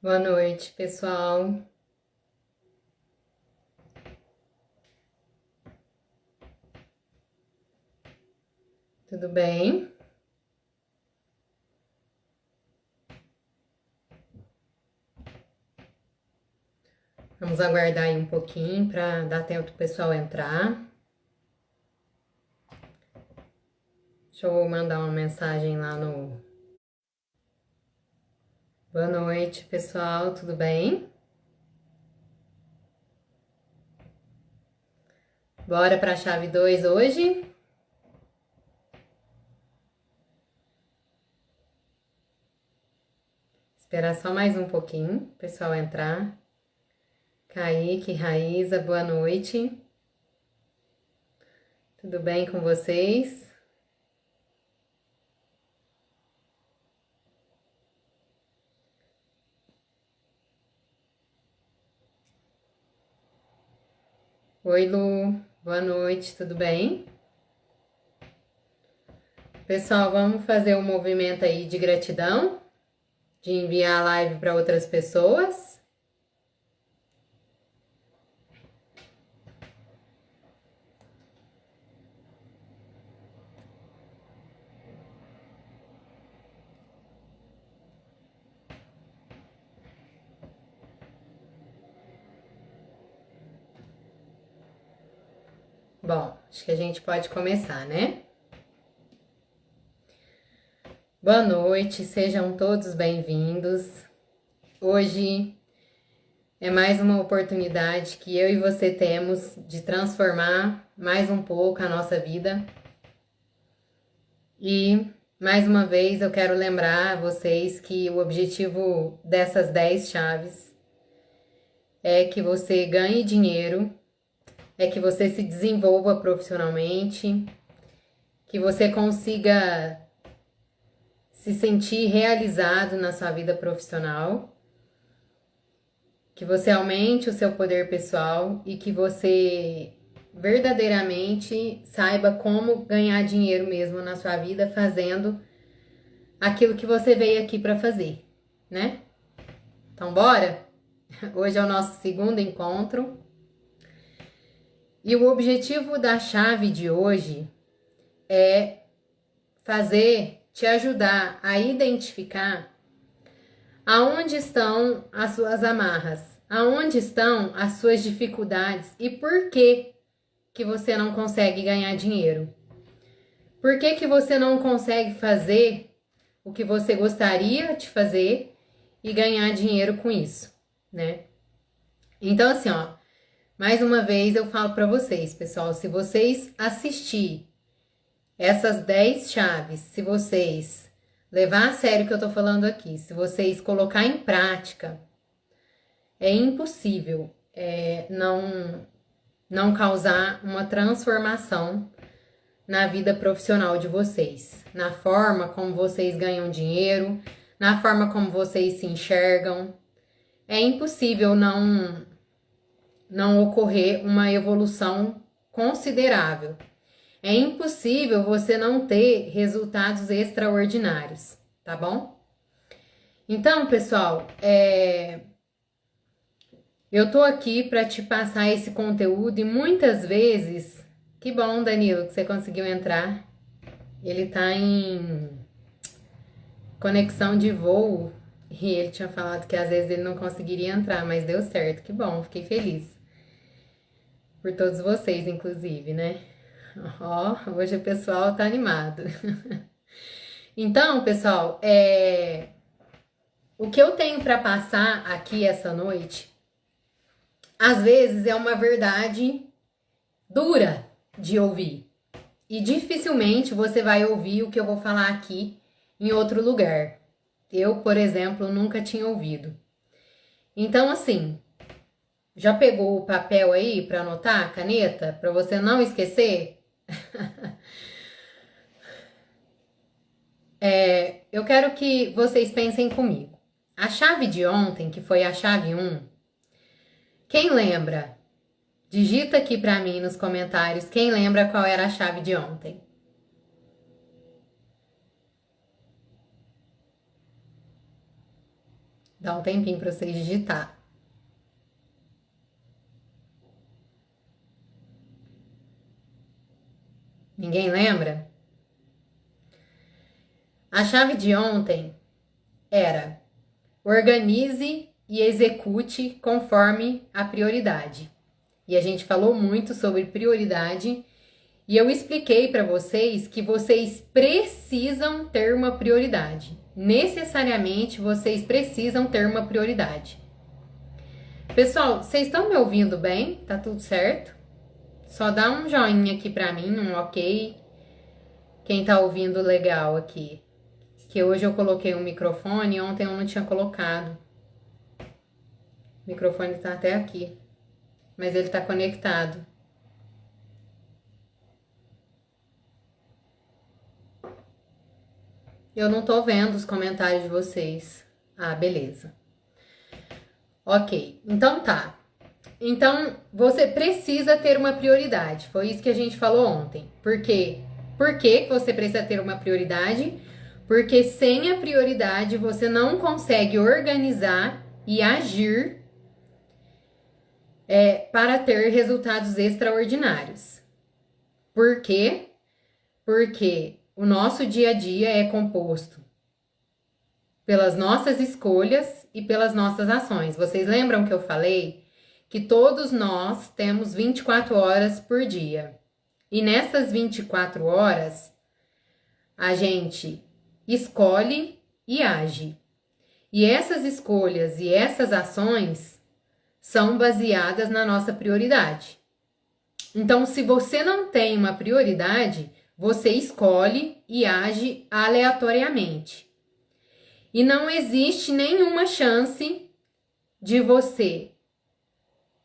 Boa noite, pessoal. Tudo bem? Vamos aguardar aí um pouquinho para dar tempo do pessoal entrar. Deixa eu mandar uma mensagem lá no. Boa noite, pessoal. Tudo bem? Bora para a chave 2 hoje? Esperar só mais um pouquinho, o pessoal entrar. Kaique, Raíza, boa noite. Tudo bem com vocês? Oi, Lu. Boa noite, tudo bem? Pessoal, vamos fazer um movimento aí de gratidão, de enviar a live para outras pessoas. Bom, acho que a gente pode começar, né? Boa noite, sejam todos bem-vindos. Hoje é mais uma oportunidade que eu e você temos de transformar mais um pouco a nossa vida. E mais uma vez eu quero lembrar a vocês que o objetivo dessas 10 chaves é que você ganhe dinheiro, é que você se desenvolva profissionalmente, que você consiga se sentir realizado na sua vida profissional, que você aumente o seu poder pessoal e que você verdadeiramente saiba como ganhar dinheiro mesmo na sua vida fazendo aquilo que você veio aqui para fazer, né? Então, bora? Hoje é o nosso segundo encontro e o objetivo da chave de hoje é te ajudar a identificar aonde estão as suas amarras, aonde estão as suas dificuldades e por que você não consegue ganhar dinheiro. Por que você não consegue fazer o que você gostaria de fazer e ganhar dinheiro com isso, né? Então, assim, ó, mais uma vez eu falo para vocês, pessoal, se vocês assistir essas 10 chaves, se vocês levar a sério o que eu tô falando aqui, se vocês colocar em prática, é impossível não causar uma transformação na vida profissional de vocês, na forma como vocês ganham dinheiro, na forma como vocês se enxergam. É impossível não ocorrer uma evolução considerável. É impossível você não ter resultados extraordinários, tá bom? Então, pessoal, eu tô aqui para te passar esse conteúdo e muitas vezes, que bom, Danilo, que você conseguiu entrar. Ele tá em conexão de voo e ele tinha falado que às vezes ele não conseguiria entrar, mas deu certo, que bom, fiquei feliz. Por todos vocês, inclusive, né? Ó, hoje o pessoal tá animado. Então, pessoal, o que eu tenho para passar aqui essa noite, às vezes é uma verdade dura de ouvir. E dificilmente você vai ouvir o que eu vou falar aqui em outro lugar. Eu, por exemplo, nunca tinha ouvido. Então, assim, já pegou o papel aí para anotar, a caneta, para você não esquecer? Eu quero que vocês pensem comigo. A chave de ontem, que foi a chave um, quem lembra? Digita aqui para mim nos comentários quem lembra qual era a chave de ontem. Dá um tempinho para vocês digitar. Ninguém lembra? A chave de ontem era: organize e execute conforme a prioridade. E a gente falou muito sobre prioridade e eu expliquei para vocês que vocês precisam ter uma prioridade. Necessariamente vocês precisam ter uma prioridade. Pessoal, vocês estão me ouvindo bem? Tá tudo certo? Só dá um joinha aqui para mim, um ok. Quem tá ouvindo legal aqui. Que hoje eu coloquei um microfone e ontem eu não tinha colocado. O microfone tá até aqui, mas ele tá conectado. Eu não tô vendo os comentários de vocês. Ah, beleza. Ok, então tá. Então, você precisa ter uma prioridade. Foi isso que a gente falou ontem. Por quê? Por que você precisa ter uma prioridade? Porque sem a prioridade você não consegue organizar e agir para ter resultados extraordinários. Por quê? Porque o nosso dia a dia é composto pelas nossas escolhas e pelas nossas ações. Vocês lembram que eu falei que todos nós temos 24 horas por dia. E nessas 24 horas, a gente escolhe e age. E essas escolhas e essas ações são baseadas na nossa prioridade. Então, se você não tem uma prioridade, você escolhe e age aleatoriamente. E não existe nenhuma chance de você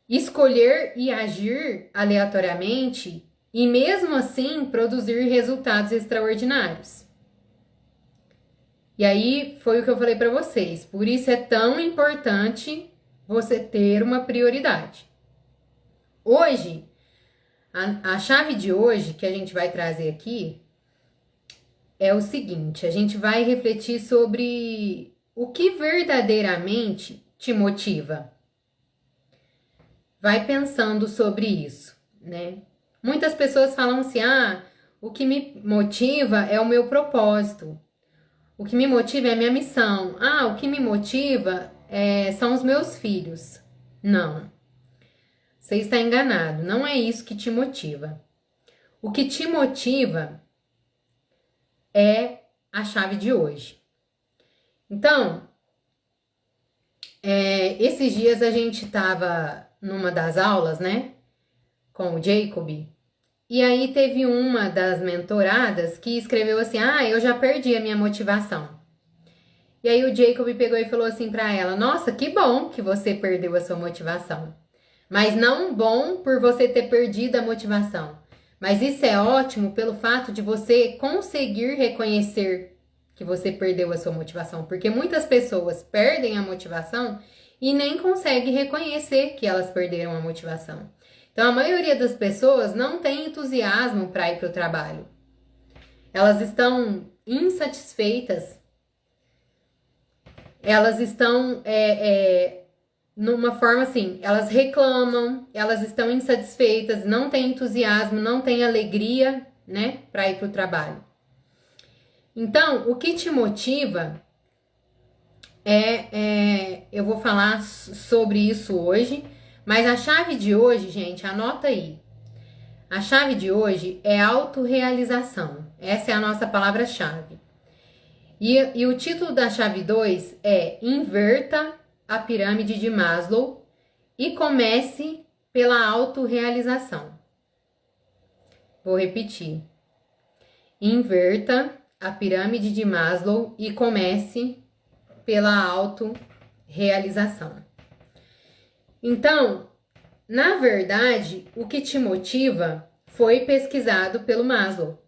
escolher e agir aleatoriamente e mesmo assim produzir resultados extraordinários. E aí foi o que eu falei para vocês. Por isso é tão importante você ter uma prioridade. Hoje, a chave de hoje que a gente vai trazer aqui é o seguinte: a gente vai refletir sobre o que verdadeiramente te motiva. Vai pensando sobre isso, né? Muitas pessoas falam assim: o que me motiva é o meu propósito. O que me motiva é a minha missão. O que me motiva são os meus filhos. Não. Você está enganado. Não é isso que te motiva. O que te motiva é a chave de hoje. Então, esses dias a gente estava numa das aulas, né? Com o Jacob. E aí teve uma das mentoradas que escreveu assim: eu já perdi a minha motivação. E aí o Jacob pegou e falou assim pra ela: nossa, que bom que você perdeu a sua motivação. Mas não bom por você ter perdido a motivação. Mas isso é ótimo pelo fato de você conseguir reconhecer que você perdeu a sua motivação. Porque muitas pessoas perdem a motivação e nem conseguem reconhecer que elas perderam a motivação. Então, a maioria das pessoas não tem entusiasmo para ir para o trabalho. Elas estão insatisfeitas. Elas estão numa forma assim, elas reclamam, elas estão insatisfeitas, não têm entusiasmo, não têm alegria, né, para ir para o trabalho. Então, o que te motiva eu vou falar sobre isso hoje. Mas a chave de hoje, gente, anota aí. A chave de hoje é autorrealização. Essa é a nossa palavra-chave. E o título da chave 2 é Inverta a pirâmide de Maslow e comece pela autorrealização. Vou repetir. Inverta a pirâmide de Maslow e comece pela autorrealização. Então, na verdade, o que te motiva foi pesquisado pelo Maslow.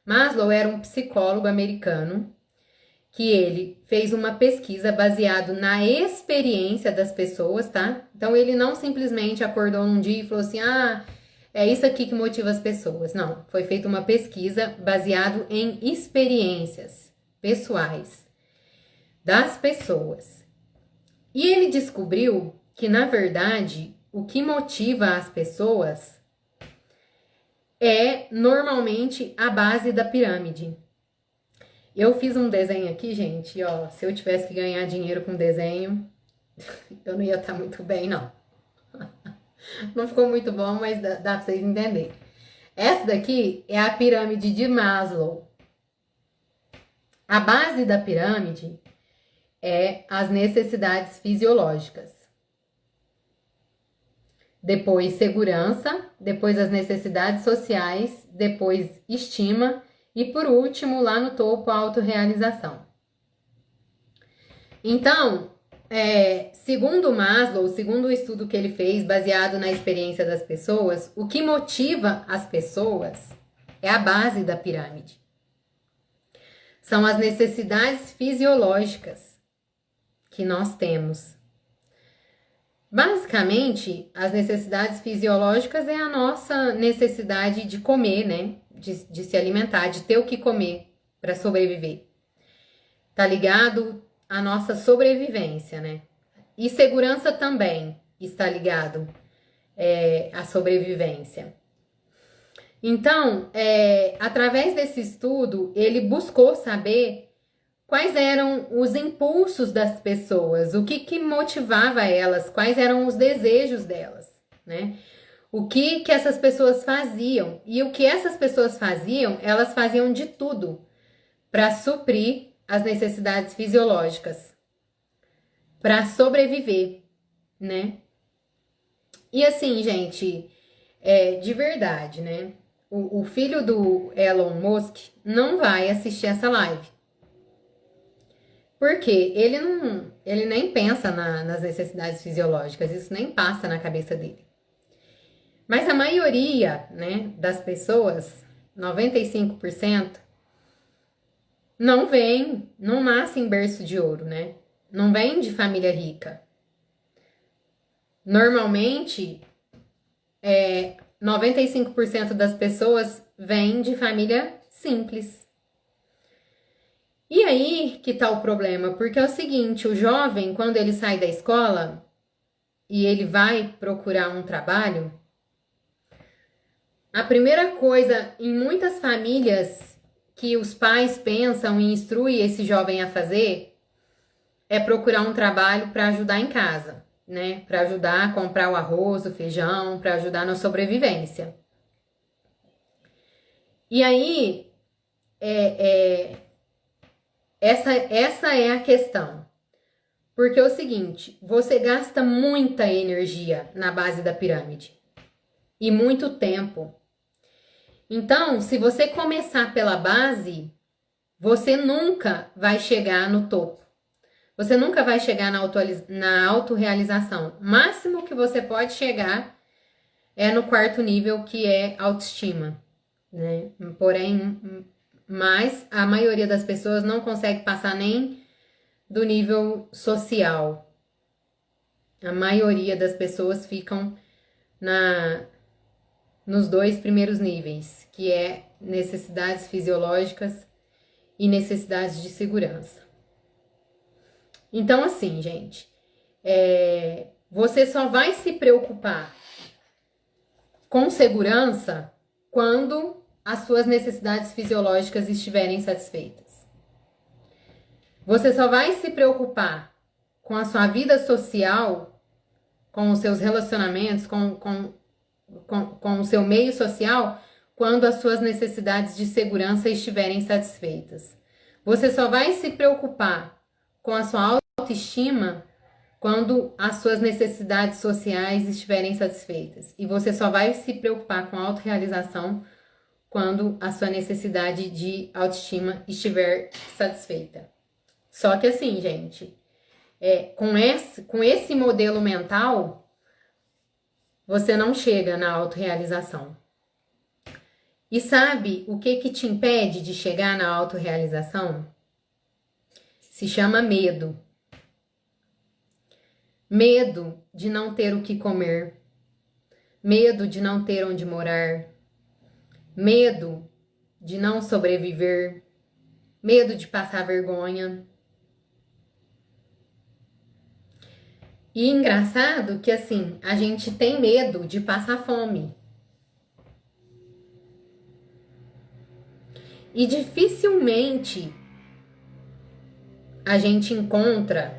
Maslow era um psicólogo americano que ele fez uma pesquisa baseado na experiência das pessoas, tá? Então, ele não simplesmente acordou um dia e falou assim: é isso aqui que motiva as pessoas. Não, foi feita uma pesquisa baseado em experiências pessoais das pessoas. E ele descobriu que, na verdade, o que motiva as pessoas é normalmente a base da pirâmide. Eu fiz um desenho aqui, gente, ó, se eu tivesse que ganhar dinheiro com desenho, eu não ia estar muito bem, não. Não ficou muito bom, mas dá pra vocês entenderem. Essa daqui é a pirâmide de Maslow. A base da pirâmide é as necessidades fisiológicas. Depois segurança, depois as necessidades sociais, depois estima e por último, lá no topo, a autorrealização. Então, segundo Maslow, segundo o estudo que ele fez, baseado na experiência das pessoas, o que motiva as pessoas é a base da pirâmide. São as necessidades fisiológicas que nós temos. Basicamente, as necessidades fisiológicas é a nossa necessidade de comer, né? De se alimentar, de ter o que comer para sobreviver. Tá ligado à nossa sobrevivência, né? E segurança também está ligado à sobrevivência. Então, através desse estudo, ele buscou saber quais eram os impulsos das pessoas, o que motivava elas, quais eram os desejos delas, né? O que essas pessoas faziam. E o que essas pessoas faziam, elas faziam de tudo para suprir as necessidades fisiológicas, para sobreviver, né? E assim, gente, de verdade, né? O filho do Elon Musk não vai assistir essa live. Porque ele nem pensa nas necessidades fisiológicas, isso nem passa na cabeça dele. Mas a maioria, né, das pessoas, 95%, não nasce em berço de ouro, né? Não vem de família rica. Normalmente, 95% das pessoas vêm de família simples. E aí que tá o problema, porque é o seguinte, o jovem, quando ele sai da escola e ele vai procurar um trabalho, a primeira coisa em muitas famílias que os pais pensam e instruem esse jovem a fazer é procurar um trabalho para ajudar em casa, né? Para ajudar a comprar o arroz, o feijão, para ajudar na sobrevivência. E aí, essa é a questão. Porque é o seguinte, você gasta muita energia na base da pirâmide e muito tempo. Então, se você começar pela base, você nunca vai chegar no topo. Você nunca vai chegar na autorrealização. O máximo que você pode chegar é no quarto nível, que é autoestima, né? Porém, mas a maioria das pessoas não consegue passar nem do nível social. A maioria das pessoas ficam nos dois primeiros níveis, que é necessidades fisiológicas e necessidades de segurança. Então, assim, gente, você só vai se preocupar com segurança quando as suas necessidades fisiológicas estiverem satisfeitas. Você só vai se preocupar com a sua vida social, com os seus relacionamentos, com o seu meio social, quando as suas necessidades de segurança estiverem satisfeitas. Você só vai se preocupar com a sua autoestima quando as suas necessidades sociais estiverem satisfeitas. E você só vai se preocupar com a autorrealização quando a sua necessidade de autoestima estiver satisfeita. Só que assim, gente, com esse modelo mental, você não chega na autorrealização. E sabe o que te impede de chegar na autorrealização? Se chama medo. Medo de não ter o que comer. Medo de não ter onde morar. Medo de não sobreviver. Medo de passar vergonha. E engraçado que assim, a gente tem medo de passar fome. E dificilmente a gente encontra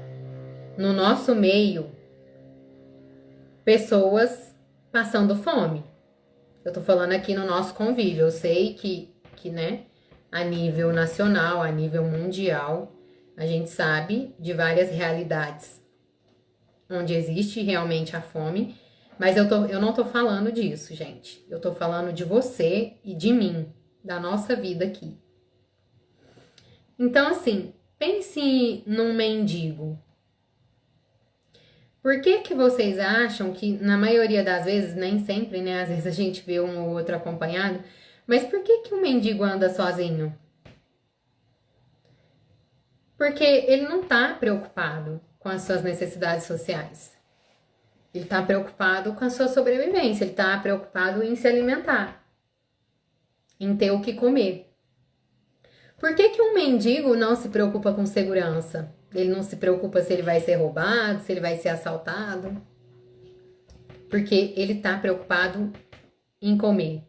no nosso meio pessoas passando fome. Eu tô falando aqui no nosso convívio. Eu sei que, né, a nível nacional, a nível mundial, a gente sabe de várias realidades onde existe realmente a fome, mas eu não tô falando disso, gente. Eu tô falando de você e de mim, da nossa vida aqui. Então, assim, pense num mendigo. Por que que vocês acham que, na maioria das vezes, nem sempre, né? Às vezes a gente vê um ou outro acompanhado, mas por que que um mendigo anda sozinho? Porque ele não tá preocupado com as suas necessidades sociais. Ele tá preocupado com a sua sobrevivência, ele tá preocupado em se alimentar, em ter o que comer. Por que que um mendigo não se preocupa com segurança? Ele não se preocupa se ele vai ser roubado, se ele vai ser assaltado? Porque ele tá preocupado em comer.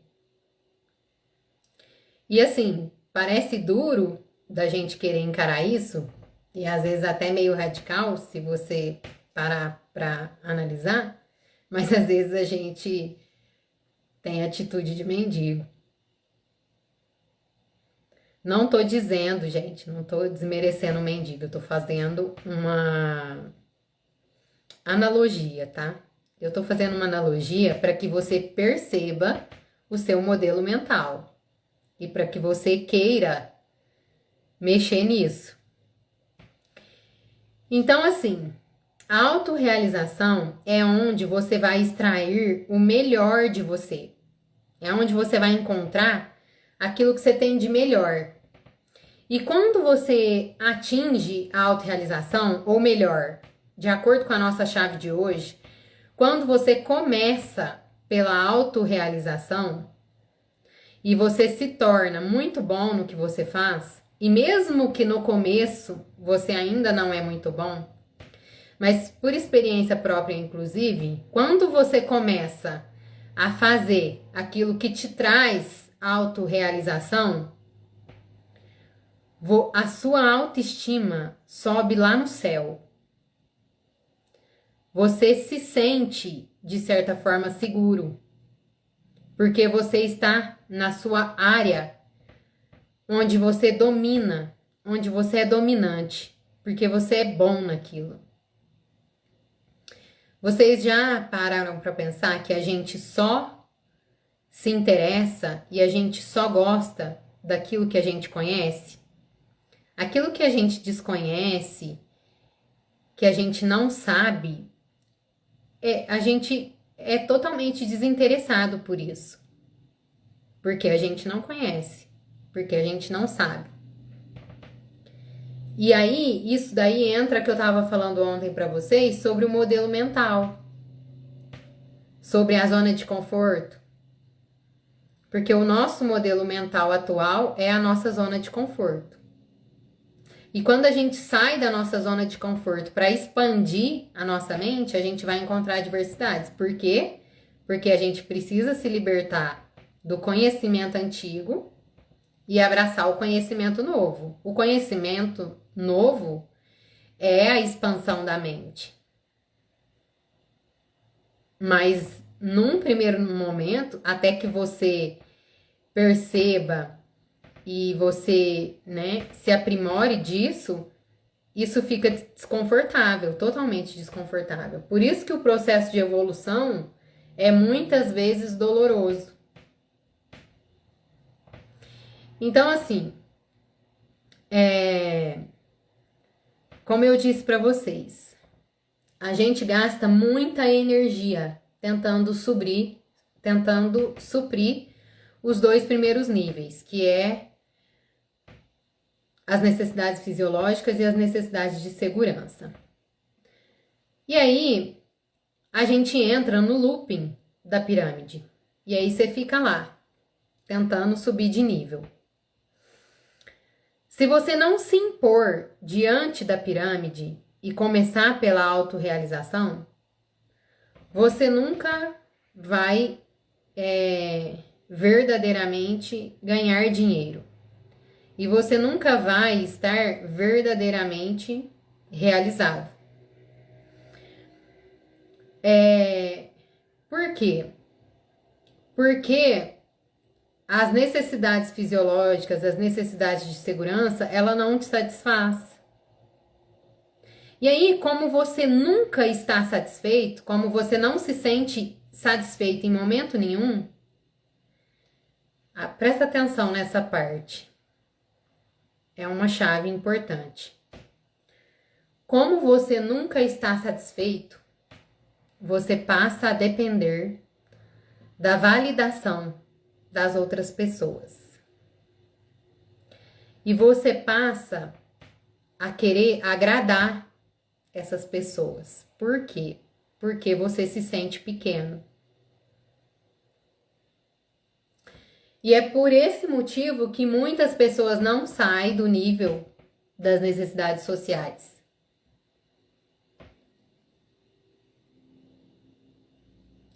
E assim, parece duro da gente querer encarar isso, e às vezes até meio radical, se você parar pra analisar, mas às vezes a gente tem atitude de mendigo. Não tô dizendo, gente, não tô desmerecendo o mendigo, eu tô fazendo uma analogia, tá? Eu tô fazendo uma analogia para que você perceba o seu modelo mental e para que você queira mexer nisso. Então, assim, a autorrealização é onde você vai extrair o melhor de você. É onde você vai encontrar aquilo que você tem de melhor. E quando você atinge a autorrealização, ou melhor, de acordo com a nossa chave de hoje, quando você começa pela autorrealização e você se torna muito bom no que você faz, e mesmo que no começo você ainda não é muito bom, mas por experiência própria, inclusive, quando você começa a fazer aquilo que te traz autorrealização, a sua autoestima sobe lá no céu. Você se sente, de certa forma, seguro, porque você está na sua área onde você domina, onde você é dominante, porque você é bom naquilo. Vocês já pararam para pensar que a gente só se interessa e a gente só gosta daquilo que a gente conhece? Aquilo que a gente desconhece, que a gente não sabe, a gente é totalmente desinteressado por isso. Porque a gente não conhece, porque a gente não sabe. E aí, isso daí entra que eu tava falando ontem para vocês sobre o modelo mental, sobre a zona de conforto. Porque o nosso modelo mental atual é a nossa zona de conforto. E quando a gente sai da nossa zona de conforto para expandir a nossa mente, a gente vai encontrar adversidades. Por quê? Porque a gente precisa se libertar do conhecimento antigo e abraçar o conhecimento novo. O conhecimento novo é a expansão da mente. Mas num primeiro momento, até que você perceba e você, né, se aprimore disso, isso fica desconfortável, totalmente desconfortável. Por isso que o processo de evolução é muitas vezes doloroso. Então, assim, como eu disse para vocês, a gente gasta muita energia tentando suprir os dois primeiros níveis, que é as necessidades fisiológicas e as necessidades de segurança. E aí, a gente entra no looping da pirâmide. E aí você fica lá, tentando subir de nível. Se você não se impor diante da pirâmide, e começar pela autorrealização, você nunca vai verdadeiramente ganhar dinheiro. E você nunca vai estar verdadeiramente realizado. Por quê? Porque as necessidades fisiológicas, as necessidades de segurança, ela não te satisfaz. E aí, como você nunca está satisfeito, como você não se sente satisfeito em momento nenhum, presta atenção nessa parte. É uma chave importante. Como você nunca está satisfeito, você passa a depender da validação das outras pessoas. E você passa a querer agradar essas pessoas. Por quê? Porque você se sente pequeno. E é por esse motivo que muitas pessoas não saem do nível das necessidades sociais.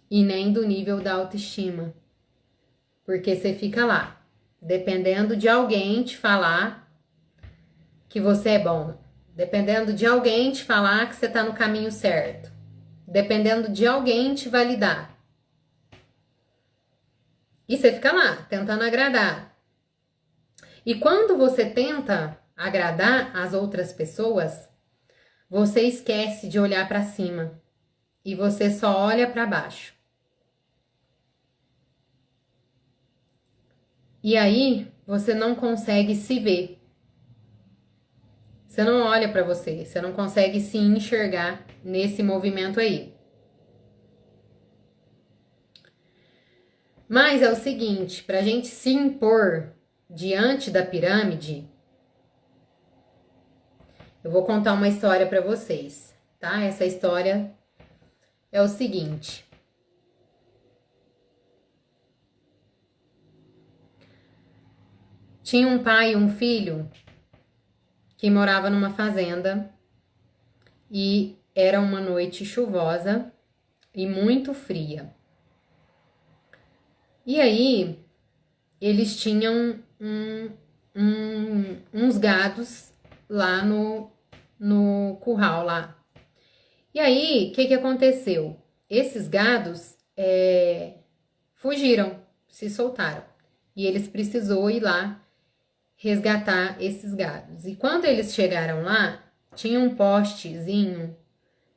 E nem do nível da autoestima. Porque você fica lá, dependendo de alguém te falar que você é bom. Dependendo de alguém te falar que você está no caminho certo. Dependendo de alguém te validar. E você fica lá, tentando agradar. E quando você tenta agradar as outras pessoas, você esquece de olhar para cima. E você só olha para baixo. E aí, você não consegue se ver. Você não olha para você não consegue se enxergar nesse movimento aí. Mas é o seguinte, para a gente se impor diante da pirâmide, eu vou contar uma história para vocês, tá? Essa história é o seguinte. Tinha um pai e um filho que morava numa fazenda e era uma noite chuvosa e muito fria. E aí, eles tinham uns gados lá no curral lá. E aí, o que aconteceu? Esses gados fugiram, se soltaram. E eles precisou ir lá resgatar esses gados. E quando eles chegaram lá, tinha um postezinho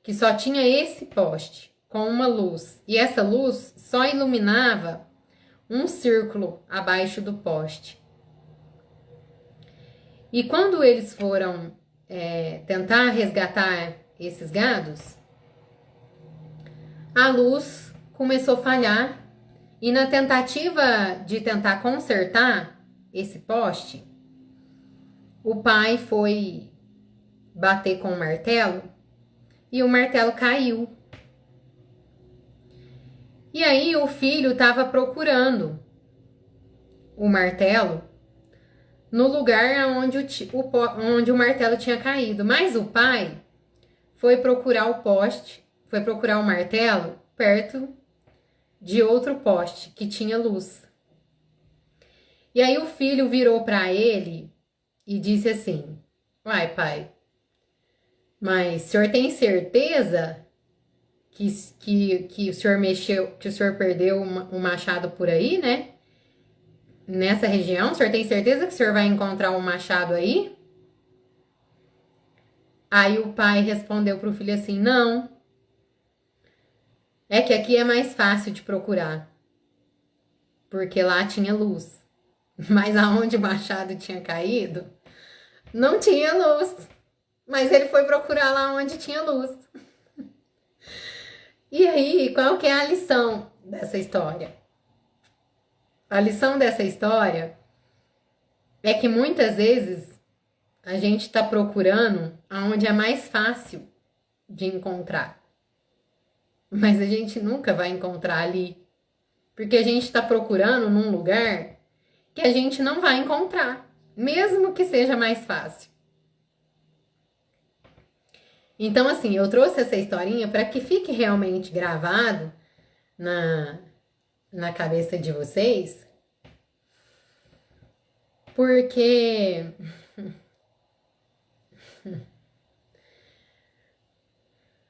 que só tinha esse poste com uma luz. E essa luz só iluminava um círculo abaixo do poste. E quando eles foram tentar resgatar esses gados, a luz começou a falhar e na tentativa de tentar consertar esse poste, o pai foi bater com o martelo e o martelo caiu. E aí o filho estava procurando o martelo no lugar onde o martelo tinha caído. Mas o pai foi procurar o poste, foi procurar o martelo perto de outro poste que tinha luz. E aí o filho virou para ele e disse assim: "Uai, pai, mas o senhor tem certeza que o senhor mexeu, que o senhor perdeu um machado por aí, né? Nessa região, o senhor tem certeza que o senhor vai encontrar um machado aí?" Aí o pai respondeu pro filho assim: "Não. É que aqui é mais fácil de procurar, porque lá tinha luz. Mas aonde o machado tinha caído, não tinha luz. Mas ele foi procurar lá onde tinha luz." E aí, qual que é a lição dessa história? A lição dessa história é que muitas vezes a gente está procurando aonde é mais fácil de encontrar. Mas a gente nunca vai encontrar ali. Porque a gente está procurando num lugar que a gente não vai encontrar, mesmo que seja mais fácil. Então, assim, eu trouxe essa historinha para que fique realmente gravado na, na cabeça de vocês, porque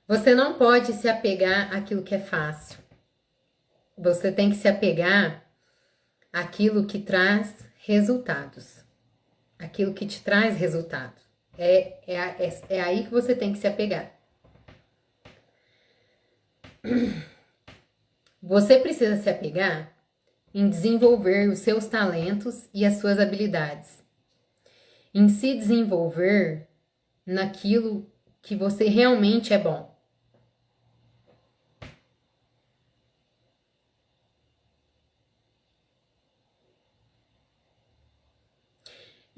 você não pode se apegar àquilo que é fácil. Você tem que se apegar àquilo que traz resultados. Aquilo que te traz resultado. É aí que você tem que se apegar. Você precisa se apegar em desenvolver os seus talentos e as suas habilidades. Em se desenvolver naquilo que você realmente é bom.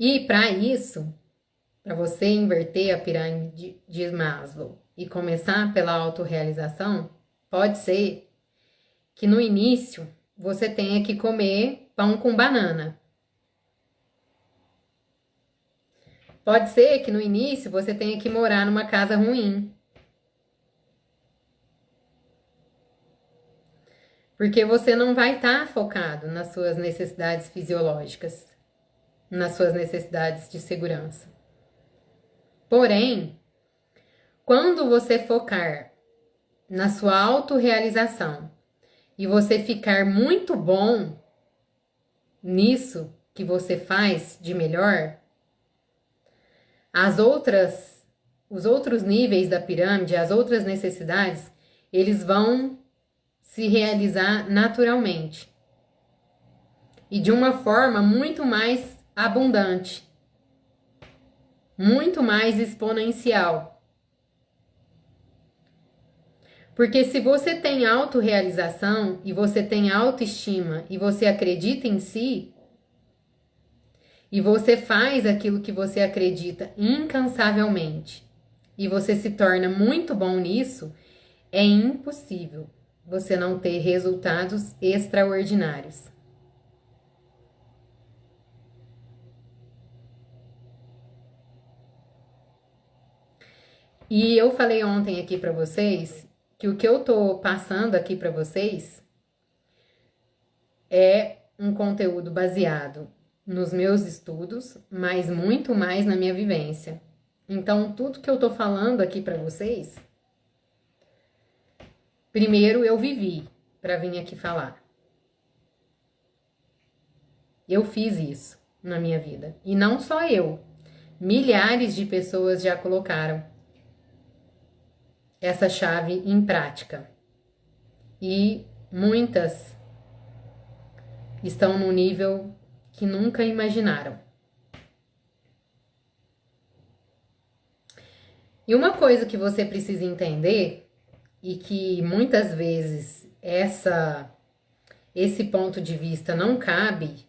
E para isso, para você inverter a pirâmide de Maslow e começar pela autorrealização, pode ser que no início você tenha que comer pão com banana. Pode ser que no início você tenha que morar numa casa ruim. Porque você não vai estar focado nas suas necessidades fisiológicas, nas suas necessidades de segurança. Porém, quando você focar na sua autorrealização e você ficar muito bom nisso que você faz de melhor, os outros níveis da pirâmide, as outras necessidades, eles vão se realizar naturalmente e de uma forma muito mais abundante, muito mais exponencial. Porque se você tem autorrealização e você tem autoestima e você acredita em si, e você faz aquilo que você acredita incansavelmente, e você se torna muito bom nisso, é impossível você não ter resultados extraordinários. E eu falei ontem aqui para vocês que o que eu tô passando aqui para vocês é um conteúdo baseado nos meus estudos, mas muito mais na minha vivência. Então, tudo que eu tô falando aqui para vocês, primeiro eu vivi para vir aqui falar. Eu fiz isso na minha vida. E não só eu. Milhares de pessoas já colocaram essa chave em prática. E muitas estão num nível que nunca imaginaram. E uma coisa que você precisa entender e que muitas vezes esse ponto de vista não cabe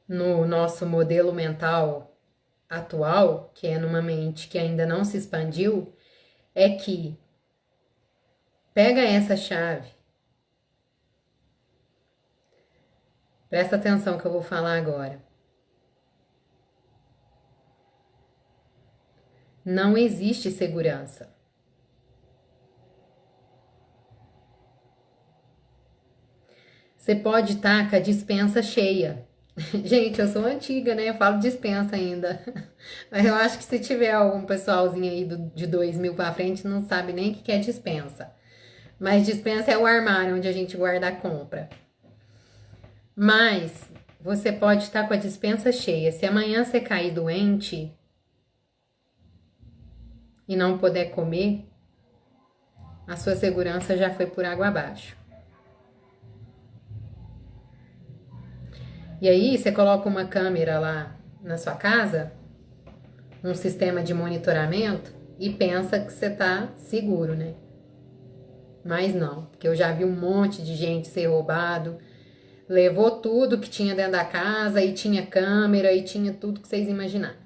no nosso modelo mental atual, que é numa mente que ainda não se expandiu, é que pega essa chave, presta atenção que eu vou falar agora. Não existe segurança. Você pode estar com a despensa cheia. Gente, eu sou antiga, né? Eu falo despensa ainda. Mas eu acho que se tiver algum pessoalzinho aí de 2000 pra frente, não sabe nem o que é despensa. Mas despensa é o armário onde a gente guarda a compra. Mas você pode estar com a despensa cheia. Se amanhã você cair doente e não puder comer, a sua segurança já foi por água abaixo. E aí você coloca uma câmera lá na sua casa, um sistema de monitoramento e pensa que você tá seguro, né? Mas não, porque eu já vi um monte de gente ser roubado, levou tudo que tinha dentro da casa e tinha câmera e tinha tudo que vocês imaginaram.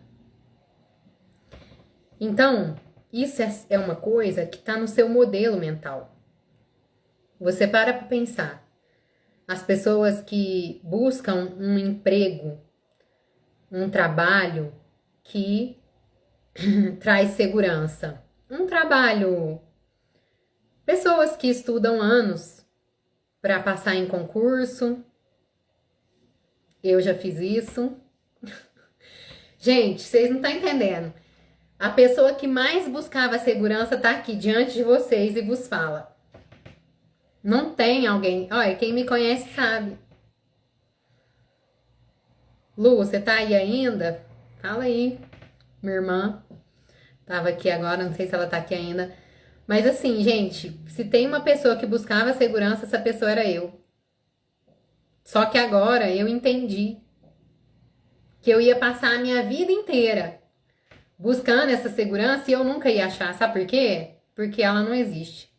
Então, isso é uma coisa que está no seu modelo mental. Você para pensar. As pessoas que buscam um emprego, um trabalho que traz segurança? Um trabalho. Pessoas que estudam anos para passar em concurso. Eu já fiz isso. Gente, vocês não estão entendendo. A pessoa que mais buscava segurança está aqui diante de vocês e vos fala. Não tem alguém. Olha, quem me conhece sabe. Lu, você tá aí ainda? Fala aí. Minha irmã tava aqui agora, não sei se ela tá aqui ainda. Mas assim, gente, se tem uma pessoa que buscava segurança, essa pessoa era eu. Só que agora eu entendi que eu ia passar a minha vida inteira buscando essa segurança e eu nunca ia achar. Sabe por quê? Porque ela não existe.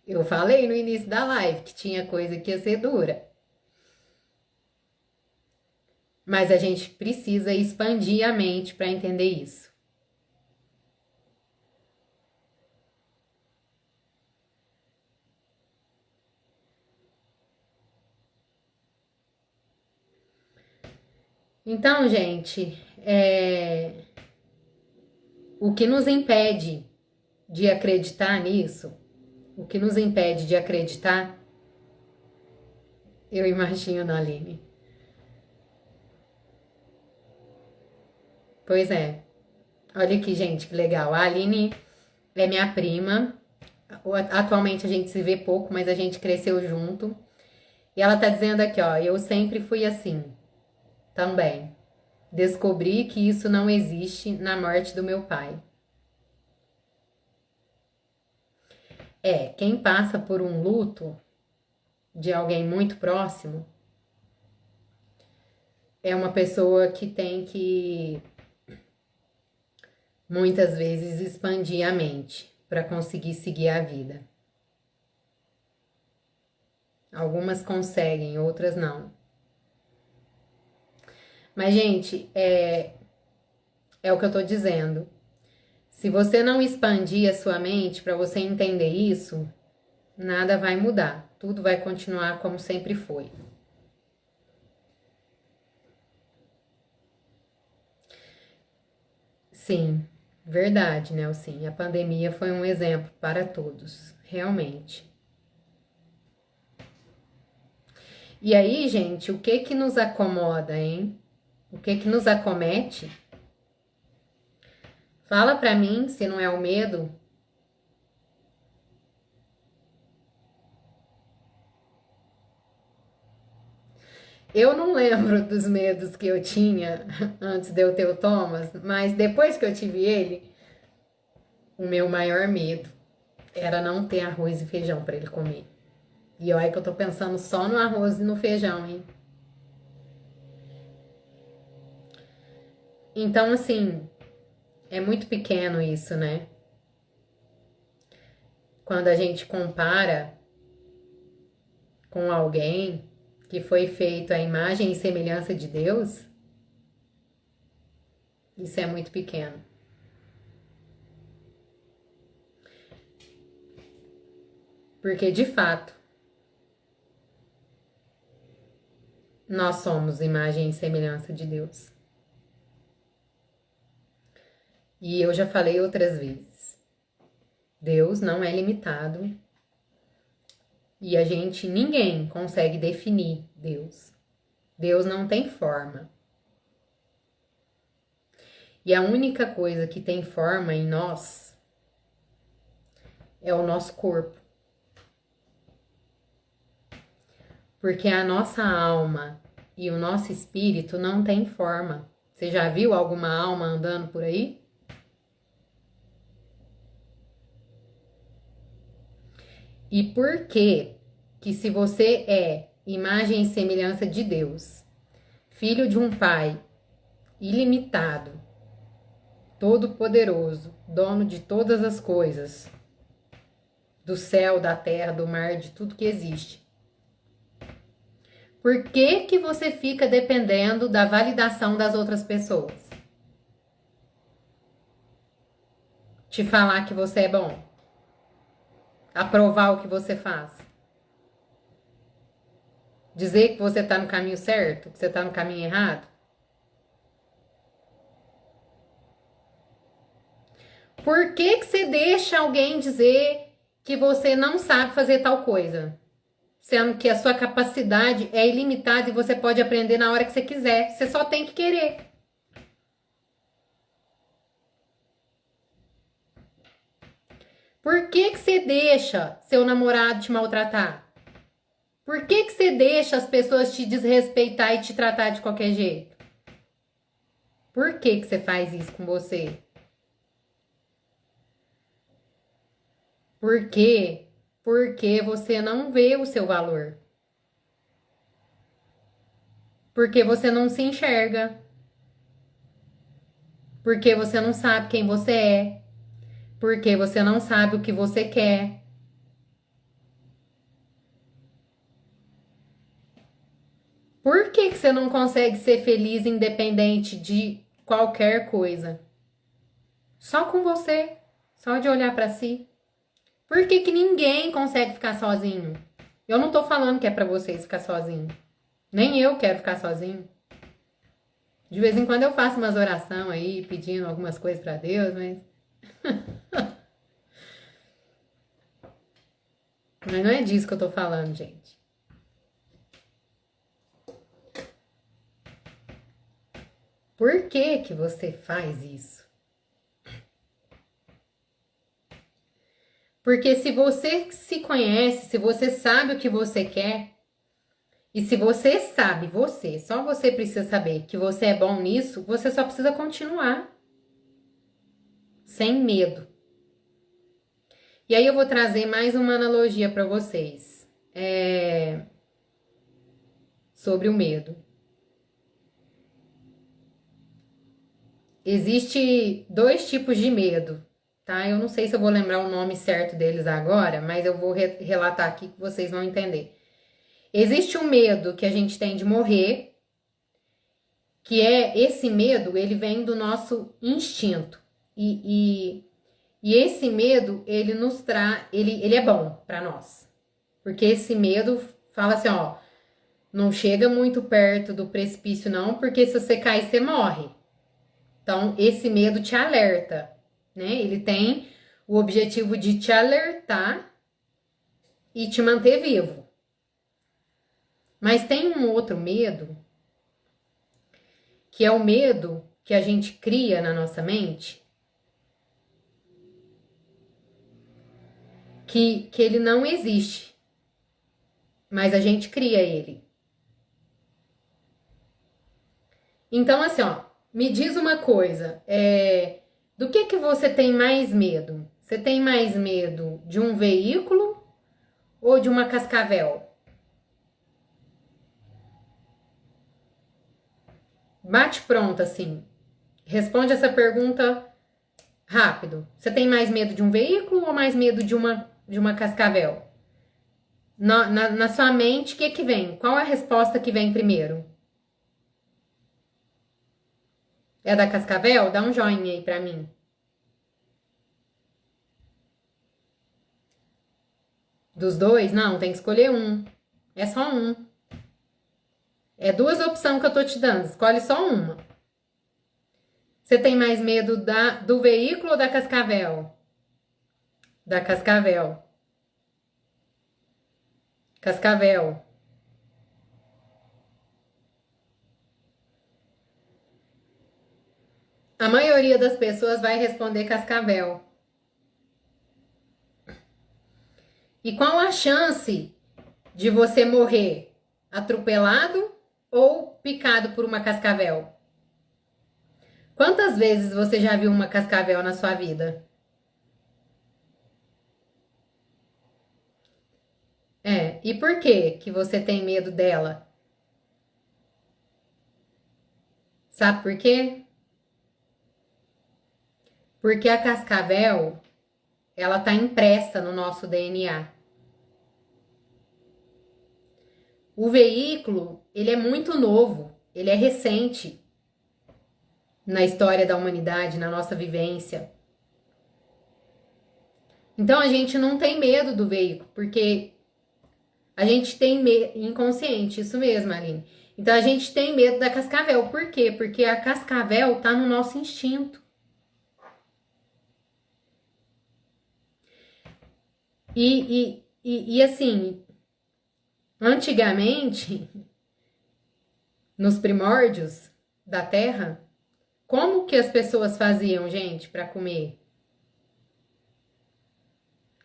Eu falei no início da live que tinha coisa que ia ser dura. Mas a gente precisa expandir a mente para entender isso. Então, gente, o que nos impede de acreditar nisso, o que nos impede de acreditar, eu imagino, Aline. Pois é. Olha aqui, gente, que legal. A Aline é minha prima. Atualmente a gente se vê pouco, mas a gente cresceu junto. E ela tá dizendo aqui, ó, eu sempre fui assim, também. Descobri que isso não existe na morte do meu pai. Quem passa por um luto de alguém muito próximo é uma pessoa que tem que muitas vezes expandir a mente para conseguir seguir a vida. Algumas conseguem, outras não. Mas, gente, é o que eu tô dizendo. Se você não expandir a sua mente para você entender isso, nada vai mudar. Tudo vai continuar como sempre foi. Sim, verdade, Nelson. A pandemia foi um exemplo para todos, realmente. E aí, gente, o que que nos acomoda, hein? O que que nos acomete? Fala pra mim se não é o medo. Eu não lembro dos medos que eu tinha antes de eu ter o Thomas, mas depois que eu tive ele, o meu maior medo era não ter arroz e feijão para ele comer. E olha que eu tô pensando só no arroz e no feijão, hein? Então, assim, é muito pequeno isso, né? Quando a gente compara com alguém que foi feito à imagem e semelhança de Deus, isso é muito pequeno. Porque, de fato, nós somos imagem e semelhança de Deus. E eu já falei outras vezes, Deus não é limitado e ninguém consegue definir Deus. Deus não tem forma. E a única coisa que tem forma em nós é o nosso corpo. Porque a nossa alma e o nosso espírito não tem forma. Você já viu alguma alma andando por aí? E por que se você é imagem e semelhança de Deus, filho de um pai ilimitado, todo-poderoso, dono de todas as coisas, do céu, da terra, do mar, de tudo que existe, por que você fica dependendo da validação das outras pessoas? Te falar que você é bom, aprovar o que você faz. Dizer que você tá no caminho certo, que você tá no caminho errado? Por que que você deixa alguém dizer que você não sabe fazer tal coisa? Sendo que a sua capacidade é ilimitada e você pode aprender na hora que você quiser. Você só tem que querer. Por que que você deixa seu namorado te maltratar? Por que que você deixa as pessoas te desrespeitar e te tratar de qualquer jeito? Por que que você faz isso com você? Por quê? Porque você não vê o seu valor. Porque você não se enxerga. Porque você não sabe quem você é. Porque você não sabe o que você quer. Por que que você não consegue ser feliz independente de qualquer coisa? Só com você, só de olhar pra si. Por que que ninguém consegue ficar sozinho? Eu não tô falando que é pra vocês ficar sozinho. Nem eu quero ficar sozinho. De vez em quando eu faço umas orações aí, pedindo algumas coisas pra Deus, mas não é disso que eu tô falando, gente. Por que que você faz isso? Porque se você se conhece, se você sabe o que você quer, e se você sabe, você, só você precisa saber que você é bom nisso, você só precisa continuar, sem medo. E aí eu vou trazer mais uma analogia para vocês, sobre o medo. Existe dois tipos de medo, tá? Eu não sei se eu vou lembrar o nome certo deles agora, mas eu vou relatar aqui que vocês vão entender. Existe um medo que a gente tem de morrer, que é esse medo, ele vem do nosso instinto. E esse medo, ele nos traz, ele é bom para nós. Porque esse medo fala assim, ó, não chega muito perto do precipício não, porque se você cair, você morre. Então, esse medo te alerta, né? Ele tem o objetivo de te alertar e te manter vivo. Mas tem um outro medo, que é o medo que a gente cria na nossa mente, que ele não existe, mas a gente cria ele. Então, assim, ó, me diz uma coisa, do que você tem mais medo? Você tem mais medo de um veículo ou de uma cascavel? Bate pronto, assim. Responde essa pergunta rápido. Você tem mais medo de um veículo ou mais medo de uma cascavel? Na sua mente, o que que vem? Qual a resposta que vem primeiro? É da cascavel? Dá um joinha aí pra mim. Dos dois? Não, tem que escolher um. É só um. É duas opções que eu tô te dando. Escolhe só uma. Você tem mais medo do veículo ou da cascavel? Da cascavel. Cascavel. A maioria das pessoas vai responder cascavel. E qual a chance de você morrer atropelado ou picado por uma cascavel? Quantas vezes você já viu uma cascavel na sua vida? E por que que você tem medo dela? Sabe por quê? Porque a cascavel, ela tá impressa no nosso DNA. O veículo, ele é muito novo, ele é recente na história da humanidade, na nossa vivência. Então a gente não tem medo do veículo, porque A gente tem medo, inconsciente, isso mesmo, Aline. Então a gente tem medo da cascavel. Por quê? Porque a cascavel tá no nosso instinto. E assim, antigamente, nos primórdios da Terra, como que as pessoas faziam, gente, para comer?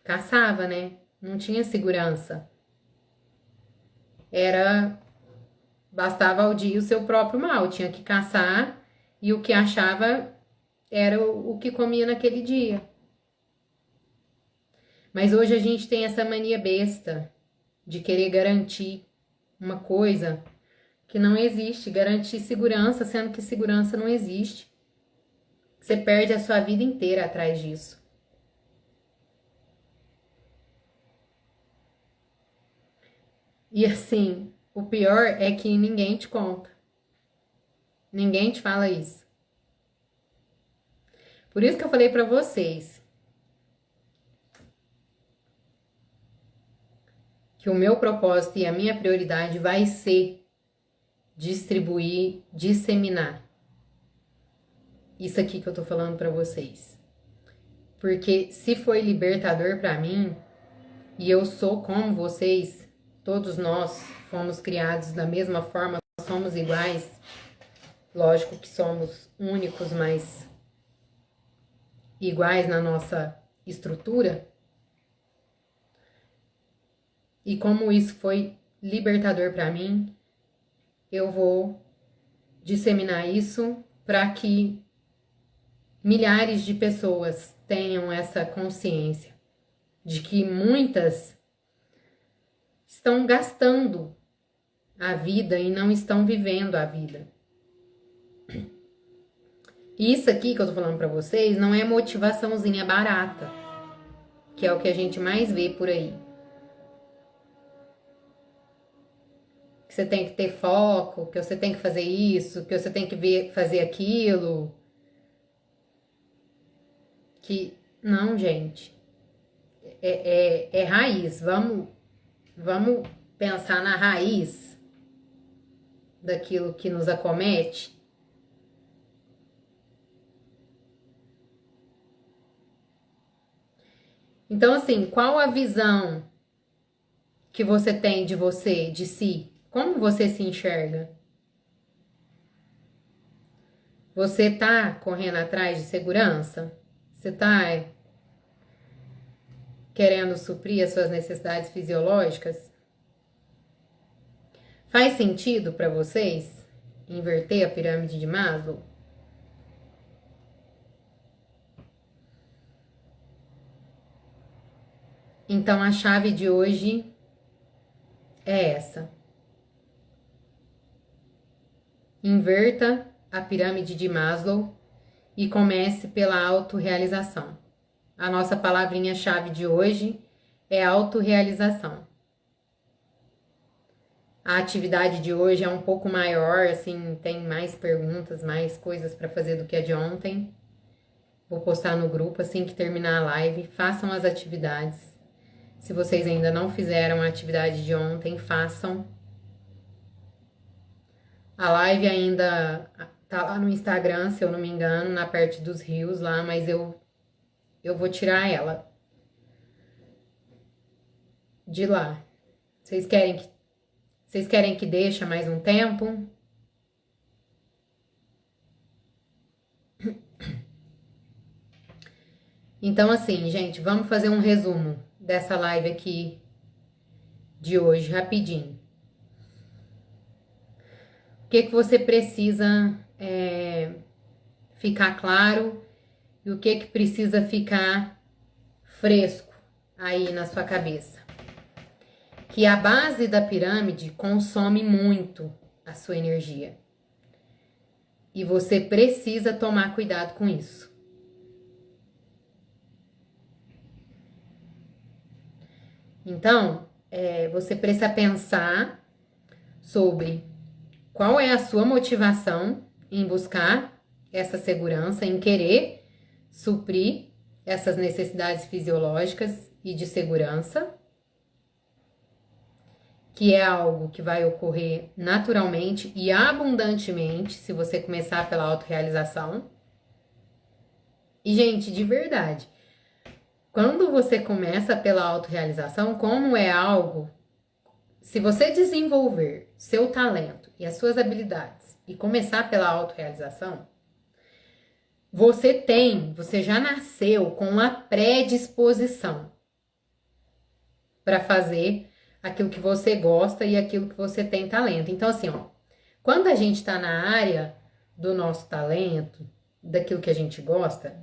Caçava, né? Não tinha segurança. Era bastava ao dia o seu próprio mal, tinha que caçar e o que achava era o que comia naquele dia. Mas hoje a gente tem essa mania besta de querer garantir uma coisa que não existe, garantir segurança, sendo que segurança não existe. Você perde a sua vida inteira atrás disso. E assim, o pior é que ninguém te conta. Ninguém te fala isso. Por isso que eu falei pra vocês que o meu propósito e a minha prioridade vai ser distribuir, disseminar isso aqui que eu tô falando pra vocês. Porque se foi libertador pra mim, e eu sou como vocês, todos nós fomos criados da mesma forma, somos iguais. Lógico que somos únicos, mas iguais na nossa estrutura. E como isso foi libertador para mim, eu vou disseminar isso para que milhares de pessoas tenham essa consciência de que muitas estão gastando a vida e não estão vivendo a vida. E isso aqui que eu tô falando para vocês não é motivaçãozinha barata, que é o que a gente mais vê por aí. Que você tem que ter foco, que você tem que fazer isso, que você tem que fazer aquilo. Que não, gente, é raiz. Vamos pensar na raiz daquilo que nos acomete. Então, assim, qual a visão que você tem de você, de si? Como você se enxerga? Você tá correndo atrás de segurança? Você tá querendo suprir as suas necessidades fisiológicas? Faz sentido para vocês inverter a pirâmide de Maslow? Então a chave de hoje é essa. Inverta a pirâmide de Maslow e comece pela autorrealização. A nossa palavrinha-chave de hoje é autorrealização. A atividade de hoje é um pouco maior, assim, tem mais perguntas, mais coisas para fazer do que a de ontem. Vou postar no grupo assim que terminar a live. Façam as atividades. Se vocês ainda não fizeram a atividade de ontem, façam. A live ainda tá lá no Instagram, se eu não me engano, na parte dos rios lá, mas eu vou tirar ela de lá. Vocês querem que deixe mais um tempo? Então assim, gente, vamos fazer um resumo dessa live aqui de hoje, rapidinho. O que você precisa ficar claro e o que precisa ficar fresco aí na sua cabeça? Que a base da pirâmide consome muito a sua energia. E você precisa tomar cuidado com isso. Então, você precisa pensar sobre qual é a sua motivação em buscar essa segurança, em querer suprir essas necessidades fisiológicas e de segurança. que é algo que vai ocorrer naturalmente e abundantemente se você começar pela autorrealização. E, gente, de verdade, quando você começa pela autorrealização, como é algo, se você desenvolver seu talento e as suas habilidades e começar pela autorrealização, você já nasceu com uma predisposição para fazer aquilo que você gosta e aquilo que você tem talento. Então, assim, ó, quando a gente está na área do nosso talento, daquilo que a gente gosta,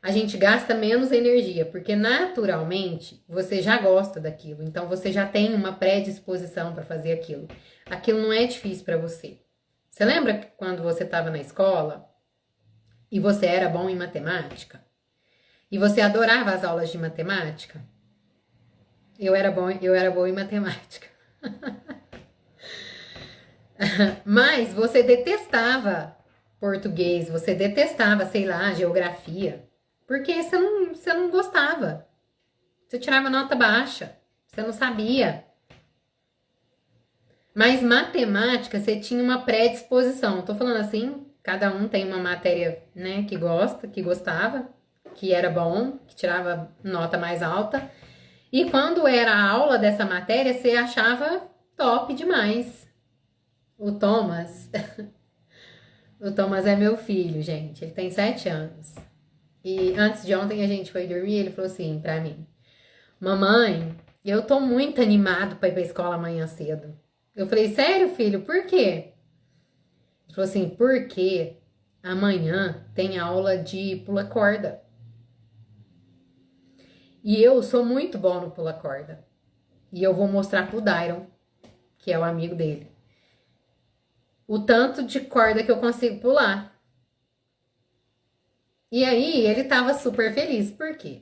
a gente gasta menos energia, porque naturalmente você já gosta daquilo, então você já tem uma predisposição para fazer aquilo. Aquilo não é difícil para você. Você lembra que quando você estava na escola e você era bom em matemática? E você adorava as aulas de matemática? Eu era boa em matemática. Mas você detestava português, você detestava, sei lá, geografia. Porque você não gostava. Você tirava nota baixa. Você não sabia. Mas matemática, você tinha uma predisposição. Tô falando assim, cada um tem uma matéria, né, que gosta, que gostava, que era bom, que tirava nota mais alta. E quando era a aula dessa matéria, você achava top demais. O Thomas, o Thomas é meu filho, gente. Ele tem 7 anos. E antes de ontem a gente foi dormir, ele falou assim pra mim: Mamãe, eu tô muito animado pra ir pra escola amanhã cedo. Eu falei: Sério, filho? Por quê? Ele falou assim: Porque amanhã tem aula de pula-corda. E eu sou muito bom no pula-corda. E eu vou mostrar pro Dairon, que é o amigo dele, o tanto de corda que eu consigo pular. E aí ele tava super feliz. Por quê?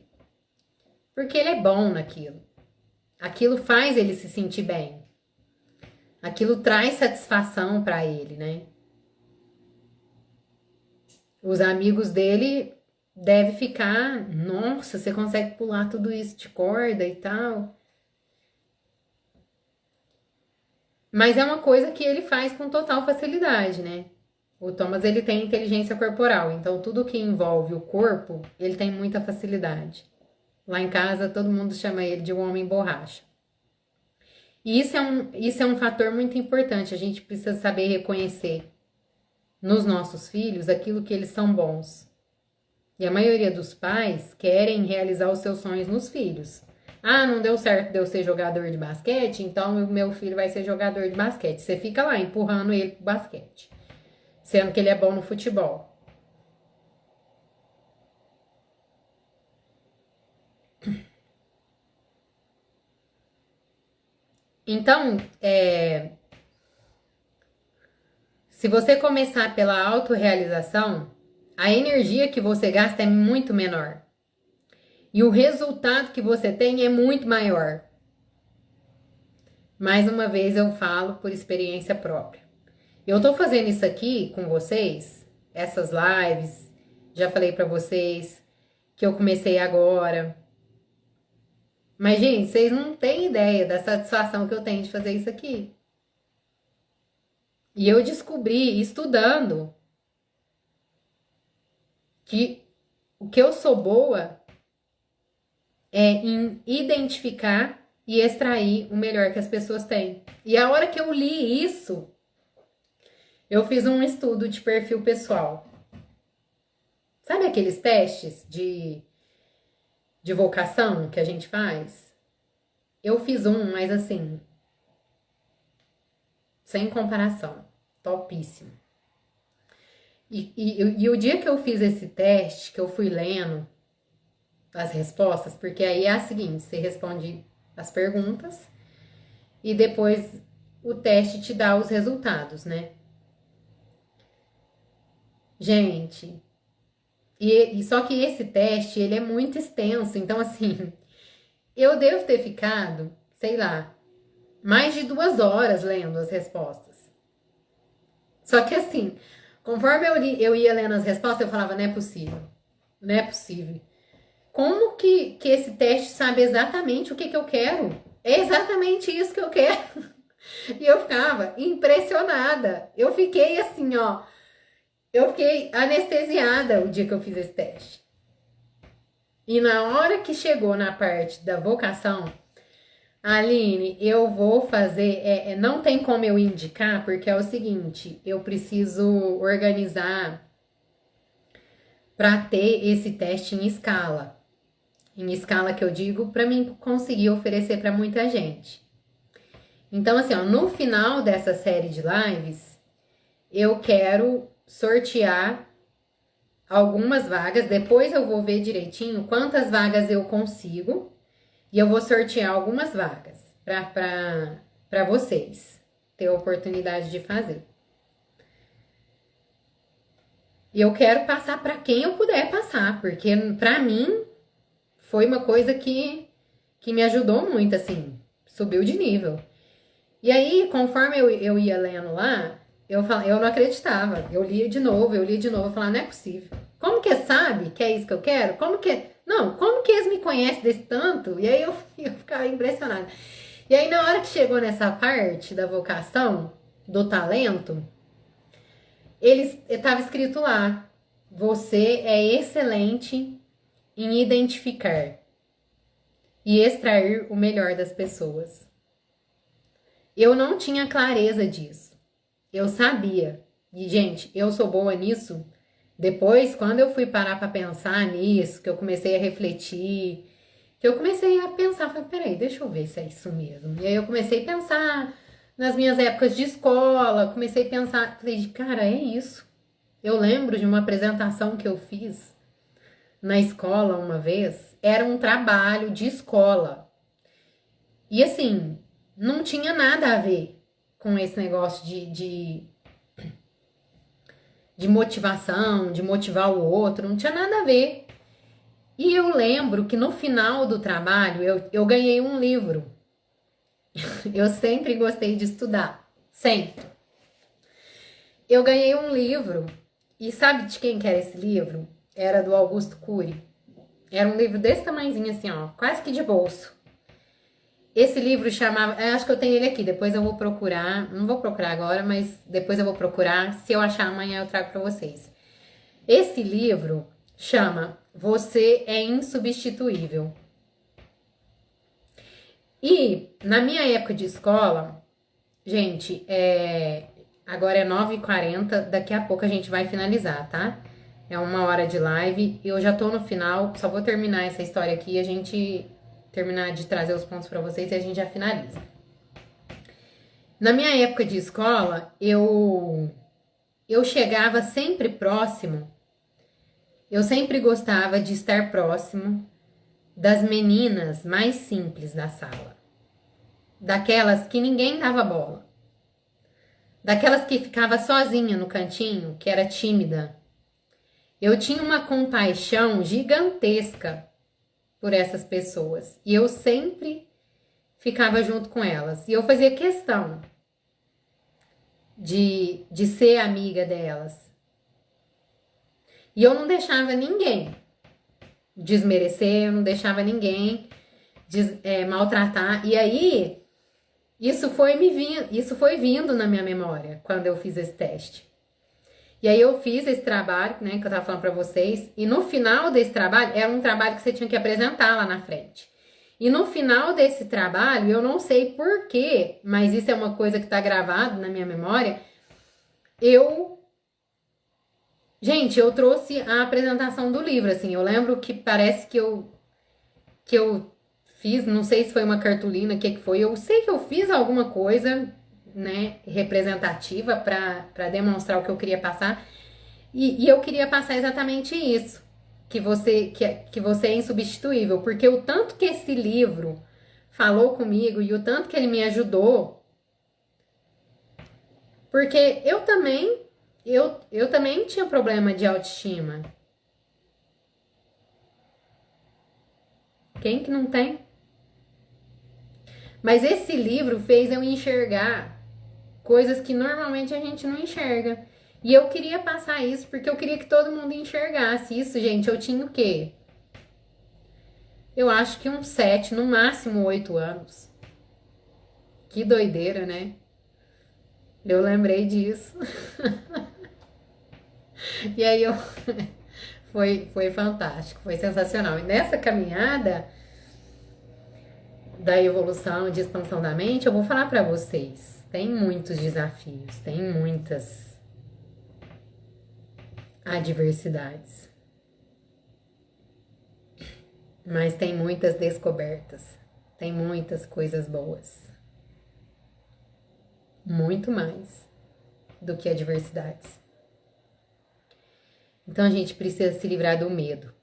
Porque ele é bom naquilo. Aquilo faz ele se sentir bem. Aquilo traz satisfação para ele, né? Os amigos dele devem ficar, nossa, você consegue pular tudo isso de corda e tal. Mas é uma coisa que ele faz com total facilidade, né? O Thomas, ele tem inteligência corporal, então tudo que envolve o corpo, ele tem muita facilidade. Lá em casa, todo mundo chama ele de um homem borracha. E isso é um fator muito importante, a gente precisa saber reconhecer nos nossos filhos aquilo que eles são bons. E a maioria dos pais querem realizar os seus sonhos nos filhos. Ah, não deu certo de eu ser jogador de basquete, então o meu filho vai ser jogador de basquete. Você fica lá empurrando ele pro basquete, sendo que ele é bom no futebol. Então, se você começar pela autorrealização, a energia que você gasta é muito menor. E o resultado que você tem é muito maior. Mais uma vez eu falo por experiência própria. Eu tô fazendo isso aqui com vocês, essas lives, já falei pra vocês que eu comecei agora. Mas, gente, vocês não têm ideia da satisfação que eu tenho de fazer isso aqui. E eu descobri, estudando, que o que eu sou boa é em identificar e extrair o melhor que as pessoas têm. E a hora que eu li isso, eu fiz um estudo de perfil pessoal. Sabe aqueles testes de vocação que a gente faz? Eu fiz um, mas assim, sem comparação, topíssimo. E o dia que eu fiz esse teste, que eu fui lendo as respostas, porque aí é a seguinte, você responde as perguntas e depois o teste te dá os resultados, né? Gente, e só que esse teste, ele é muito extenso, então assim, eu devo ter ficado, sei lá, mais de 2 horas lendo as respostas. Só que assim, conforme eu ia lendo as respostas, eu falava, não é possível, não é possível. Como que esse teste sabe exatamente o que eu quero? É exatamente isso que eu quero. E eu ficava impressionada. Eu fiquei assim, ó. Eu fiquei anestesiada o dia que eu fiz esse teste. E na hora que chegou na parte da vocação, Aline, eu vou fazer. Não tem como eu indicar, porque é o seguinte: eu preciso organizar para ter esse teste em escala. Em escala que eu digo, para mim conseguir oferecer para muita gente. Então, assim, ó, no final dessa série de lives, eu quero sortear algumas vagas. Depois eu vou ver direitinho quantas vagas eu consigo. E eu vou sortear algumas vagas para vocês ter a oportunidade de fazer. E eu quero passar para quem eu puder passar, porque para mim foi uma coisa que me ajudou muito, assim, subiu de nível. E aí, conforme eu ia lendo lá, eu não acreditava. Eu lia de novo, eu falava, não é possível. Como que sabe que é isso que eu quero? Como que eles me conhecem desse tanto? E aí eu ficava impressionada. E aí, na hora que chegou nessa parte da vocação, do talento, estava escrito lá: você é excelente em identificar e extrair o melhor das pessoas. Eu não tinha clareza disso. Eu sabia. E, gente, eu sou boa nisso. Depois, quando eu fui parar para pensar nisso, que eu comecei a refletir, que eu comecei a pensar, falei, peraí, deixa eu ver se é isso mesmo. E aí eu comecei a pensar nas minhas épocas de escola, comecei a pensar, falei, cara, é isso. Eu lembro de uma apresentação que eu fiz na escola uma vez, era um trabalho de escola. E assim, não tinha nada a ver com esse negócio de motivação, de motivar o outro, não tinha nada a ver. E eu lembro que no final do trabalho eu ganhei um livro. Eu sempre gostei de estudar, sempre. Eu ganhei um livro, e sabe de quem que era esse livro? Era do Augusto Cury. Era um livro desse tamanhozinho assim, ó, quase que de bolso. Esse livro chamava, eu acho que eu tenho ele aqui, depois eu vou procurar, não vou procurar agora, mas depois eu vou procurar, se eu achar amanhã eu trago para vocês. Esse livro chama Você é Insubstituível. E na minha época de escola, gente, agora é 9h40, daqui a pouco a gente vai finalizar, tá? É 1 hora de live, eu já tô no final, só vou terminar essa história aqui e a gente terminar de trazer os pontos para vocês e a gente já finaliza. Na minha época de escola, eu chegava sempre próximo, eu sempre gostava de estar próximo das meninas mais simples da sala. Daquelas que ninguém dava bola. Daquelas que ficava sozinha no cantinho, que era tímida. Eu tinha uma compaixão gigantesca por essas pessoas. E eu sempre ficava junto com elas. E eu fazia questão de ser amiga delas. E eu não deixava ninguém desmerecer, eu não deixava ninguém maltratar. E aí, isso foi vindo na minha memória quando eu fiz esse teste. E aí eu fiz esse trabalho, né, que eu tava falando pra vocês, e no final desse trabalho, era um trabalho que você tinha que apresentar lá na frente. E no final desse trabalho, eu não sei porquê, mas isso é uma coisa que tá gravado na minha memória, Gente, eu trouxe a apresentação do livro, assim, eu lembro que parece que eu fiz, não sei se foi uma cartolina, o que foi, eu sei que eu fiz alguma coisa, né, representativa para demonstrar o que eu queria passar, e eu queria passar exatamente isso, que você é insubstituível, porque o tanto que esse livro falou comigo e o tanto que ele me ajudou, porque eu também tinha problema de autoestima. Quem que não tem? Mas esse livro fez eu enxergar coisas que normalmente a gente não enxerga. E eu queria passar isso porque eu queria que todo mundo enxergasse isso, gente. Eu tinha o quê? Eu acho que uns 7, no máximo 8 anos. Que doideira, né? Eu lembrei disso. E aí eu foi fantástico, foi sensacional. E nessa caminhada da evolução, de expansão da mente, eu vou falar para vocês. Tem muitos desafios, tem muitas adversidades, mas tem muitas descobertas, tem muitas coisas boas, muito mais do que adversidades. Então a gente precisa se livrar do medo.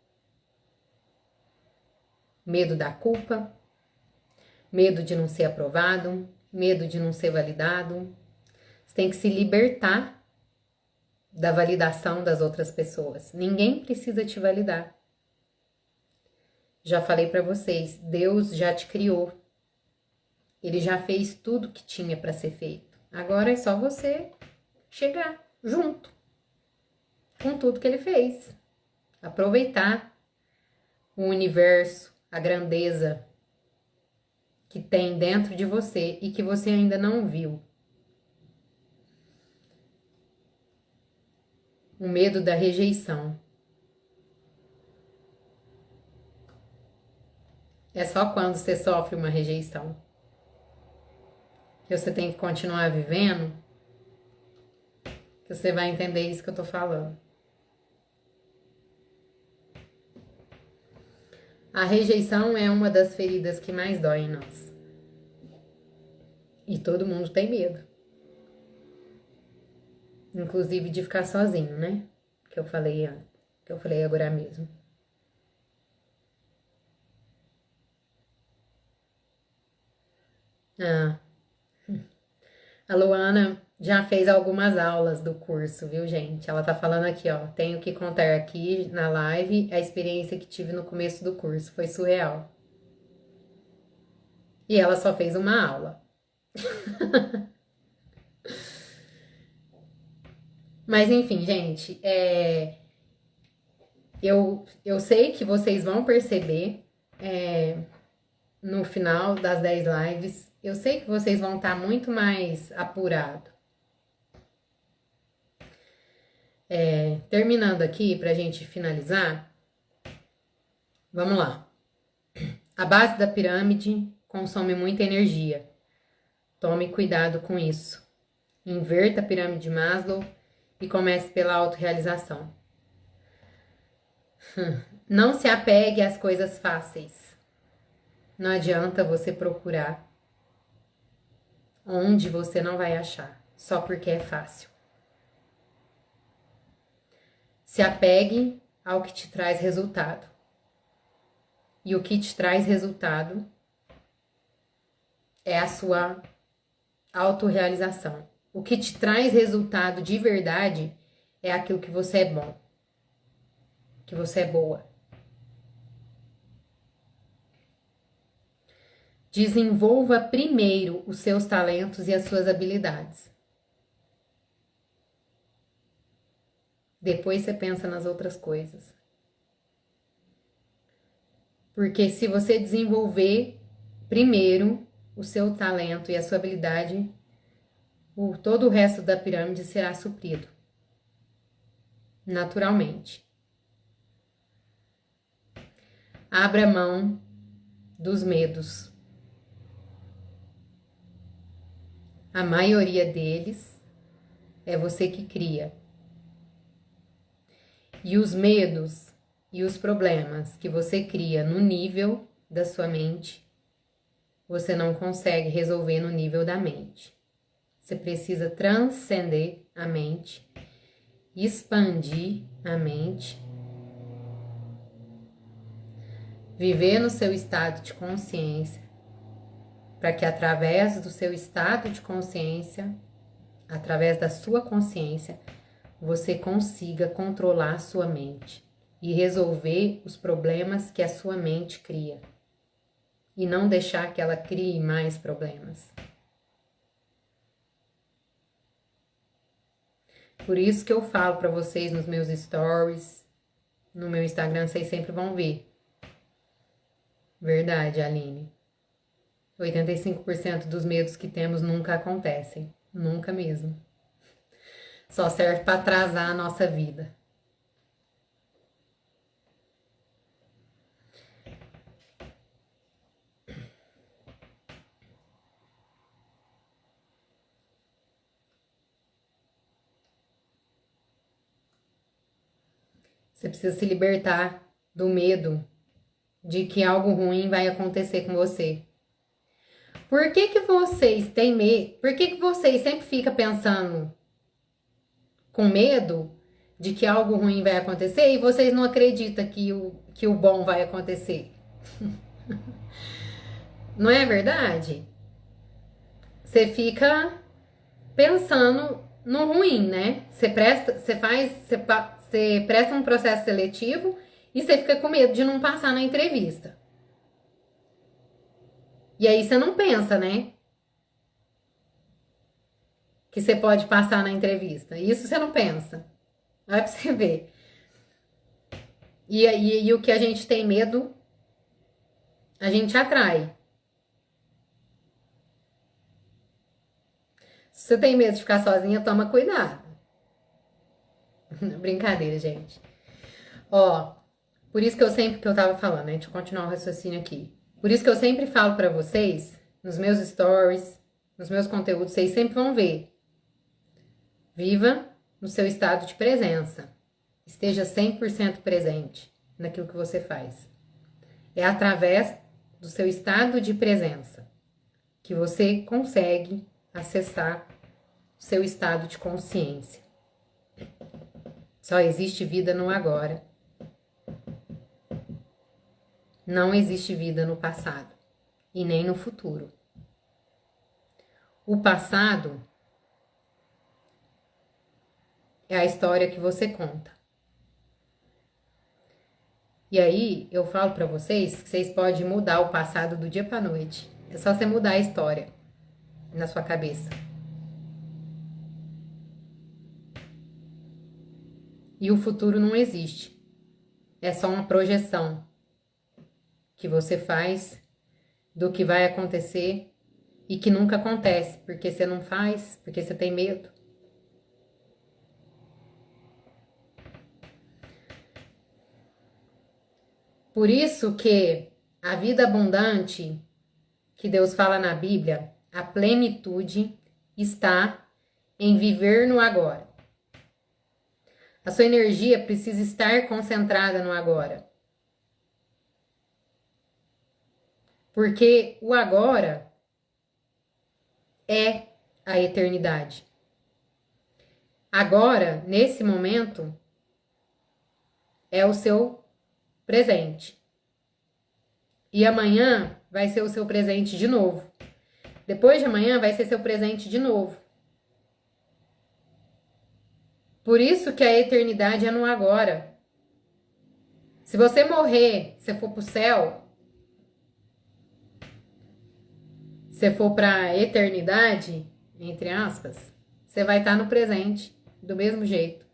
Medo da culpa, medo de não ser aprovado, medo de não ser validado. Você tem que se libertar da validação das outras pessoas. Ninguém precisa te validar. Já falei para vocês, Deus já te criou. Ele já fez tudo que tinha para ser feito. Agora é só você chegar junto com tudo que ele fez. Aproveitar o universo, a grandeza que tem dentro de você e que você ainda não viu. O medo da rejeição. É só quando você sofre uma rejeição que você tem que continuar vivendo que você vai entender isso que eu tô falando. A rejeição é uma das feridas que mais dói em nós. E todo mundo tem medo. Inclusive de ficar sozinho, né? Que eu falei agora mesmo. Ah, a Luana já fez algumas aulas do curso, viu, gente? Ela tá falando aqui, ó. Tenho que contar aqui na live a experiência que tive no começo do curso. Foi surreal. E ela só fez uma aula. Mas enfim, gente, eu sei que vocês vão perceber no final das 10 lives, eu sei que vocês vão estar muito mais apurados. Terminando aqui, pra gente finalizar, vamos lá. A base da pirâmide consome muita energia. Tome cuidado com isso. Inverta a pirâmide de Maslow e comece pela autorrealização. Não se apegue às coisas fáceis. Não adianta você procurar onde você não vai achar, só porque é fácil. Se apegue ao que te traz resultado. E o que te traz resultado é a sua autorrealização. O que te traz resultado de verdade é aquilo que você é bom, que você é boa. Desenvolva primeiro os seus talentos e as suas habilidades. Depois você pensa nas outras coisas. Porque se você desenvolver primeiro o seu talento e a sua habilidade, todo o resto da pirâmide será suprido. Naturalmente. Abra mão dos medos. A maioria deles é você que cria. E os medos e os problemas que você cria no nível da sua mente, você não consegue resolver no nível da mente. Você precisa transcender a mente, expandir a mente, viver no seu estado de consciência, para que através do seu estado de consciência, através da sua consciência, você consiga controlar a sua mente e resolver os problemas que a sua mente cria. E não deixar que ela crie mais problemas. Por isso que eu falo para vocês nos meus stories, no meu Instagram, vocês sempre vão ver. Verdade, Aline. 85% dos medos que temos nunca acontecem. Nunca mesmo. Só serve para atrasar a nossa vida. Você precisa se libertar do medo de que algo ruim vai acontecer com você. Por que que vocês têm medo? Por que que vocês sempre ficam pensando com medo de que algo ruim vai acontecer e vocês não acreditam que o bom vai acontecer? Não é verdade? Você fica pensando no ruim, né? Você presta um processo seletivo e você fica com medo de não passar na entrevista. E aí você não pensa, né? Que você pode passar na entrevista. Isso você não pensa. Vai pra você ver. E o que a gente tem medo, a gente atrai. Se você tem medo de ficar sozinha, toma cuidado. Brincadeira, gente. Ó, por isso que eu tava falando, né? Deixa eu continuar o raciocínio aqui. Por isso que eu sempre falo pra vocês, nos meus stories, nos meus conteúdos, vocês sempre vão ver. Viva no seu estado de presença. Esteja 100% presente naquilo que você faz. É através do seu estado de presença que você consegue acessar o seu estado de consciência. Só existe vida no agora. Não existe vida no passado e nem no futuro. O passado é a história que você conta. E aí eu falo pra vocês que vocês podem mudar o passado do dia pra noite. É só você mudar a história na sua cabeça. E o futuro não existe. É só uma projeção que você faz do que vai acontecer e que nunca acontece, porque você não faz, porque você tem medo. Por isso que a vida abundante que Deus fala na Bíblia, a plenitude está em viver no agora. A sua energia precisa estar concentrada no agora. Porque o agora é a eternidade. Agora, nesse momento, é o seu presente. E amanhã vai ser o seu presente de novo. Depois de amanhã vai ser seu presente de novo. Por isso que a eternidade é no agora. Se você morrer, se for pro céu, se for pra eternidade, entre aspas, você vai estar no presente, do mesmo jeito.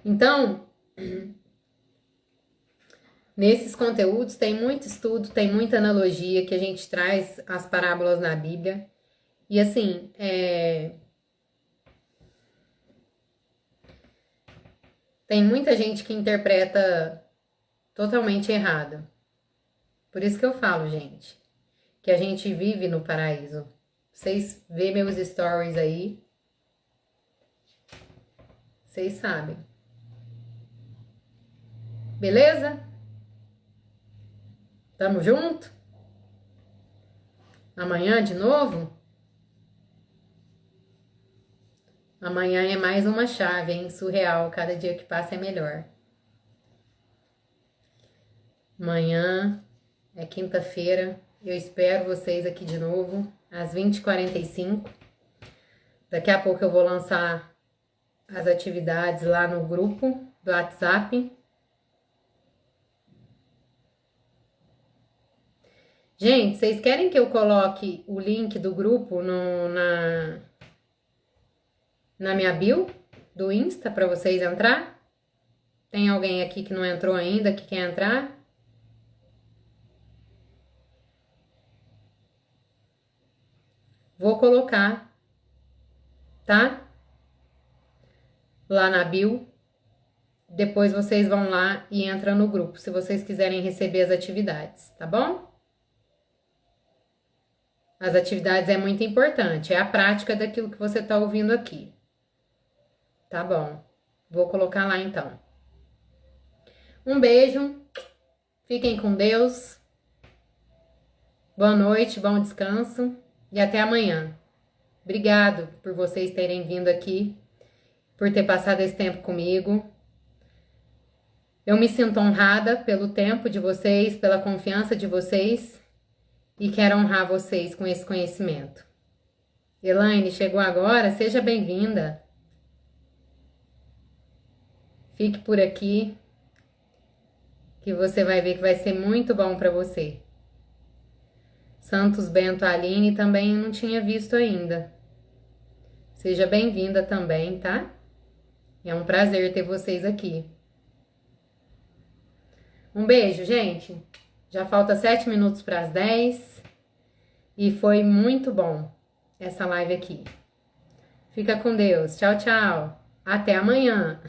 Então, nesses conteúdos tem muito estudo, tem muita analogia que a gente traz as parábolas na Bíblia. E assim, tem muita gente que interpreta totalmente errado. Por isso que eu falo, gente, que a gente vive no paraíso. Vocês vê meus stories aí, vocês sabem. Beleza? Tamo junto? Amanhã de novo? Amanhã é mais uma chave, hein? Surreal. Cada dia que passa é melhor. Amanhã é quinta-feira. Eu espero vocês aqui de novo, às 20h45. Daqui a pouco eu vou lançar as atividades lá no grupo do WhatsApp. Gente, vocês querem que eu coloque o link do grupo na minha bio do Insta para vocês entrar? Tem alguém aqui que não entrou ainda, que quer entrar? Vou colocar, tá? Lá na bio. Depois vocês vão lá e entram no grupo, se vocês quiserem receber as atividades, tá bom? As atividades é muito importante, é a prática daquilo que você tá ouvindo aqui. Tá bom. Vou colocar lá então. Um beijo. Fiquem com Deus. Boa noite, bom descanso e até amanhã. Obrigado por vocês terem vindo aqui, por ter passado esse tempo comigo. Eu me sinto honrada pelo tempo de vocês, pela confiança de vocês e quero honrar vocês com esse conhecimento. Elaine, chegou agora? Seja bem-vinda. Fique por aqui, que você vai ver que vai ser muito bom para você. Santos Bento Aline também não tinha visto ainda. Seja bem-vinda também, tá? É um prazer ter vocês aqui. Um beijo, gente. Já falta 7 minutos para as 10 e foi muito bom essa live aqui. Fica com Deus. Tchau, tchau. Até amanhã.